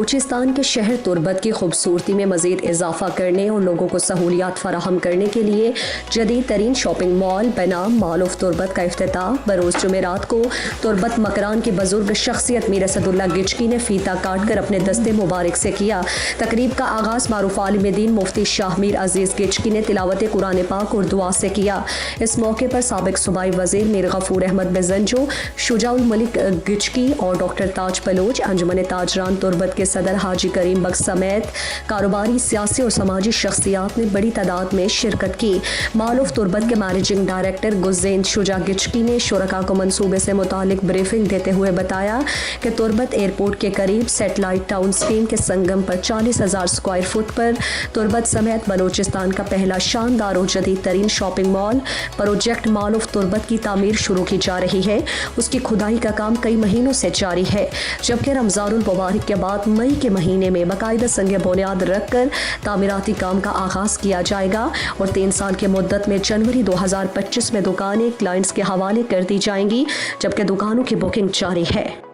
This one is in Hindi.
बलूचिस्तान के शहर तुर्बत की खूबसूरती में मज़ीद इजाफा करने और लोगों को सहूलियात फराहम करने के लिए जदीद तरीन शॉपिंग मॉल बनाम मॉल ऑफ तुर्बत का इफ्तिताह बरोज़ जुमेरात को तुर्बत मकरान के बुजुर्ग शख्सियत मीर असदुल्ला गिचकी ने फीता काट कर अपने दस्ते मुबारक से किया। तकरीब का आगाज़ मारूफ आलिम दीन मुफ्ती शाह मीर अजीज़ गिचकी ने तिलावत कुरान पाक और दुआ से किया। इस मौके पर साबिक सूबाई वज़ीर मीर गफूर अहमद बेजंजो, शुजाउल मलिक गिचकी और डॉक्टर ताज बलोच, अंजुमन ताजरान तुर्बत के सदर हाजी करीम बख्श समेत कारोबारी, सियासी और समाजी शख्सियात ने बड़ी तादाद में शिरकत की। मॉल ऑफ तुर्बत के मैनेजिंग डायरेक्टर गुज़ेन शुजा गिचकी ने शुरका को मंसूबे से मुतालिक ब्रीफिंग देते हुए बताया कि तुर्बत एयरपोर्ट के करीब सेटेलाइट टाउन स्कीम के संगम पर 40,000 स्क्वायर फुट पर तुर्बत समेत बलूचिस्तान का पहला शानदार और जदीद तरीन shopping mall project mall of Turbat की तामीर शुरू की जा रही है। उसकी खुदाई का काम कई महीनों से जारी है, जबकि रमज़ानुल मुबारक के बाद मई के महीने में बाकायदा संग बुनियाद रखकर तामीराती काम का आगाज किया जाएगा और 3 साल की मुद्दत में जनवरी 2025 में दुकानें क्लाइंट्स के हवाले कर दी जाएंगी, जबकि दुकानों की बुकिंग जारी है।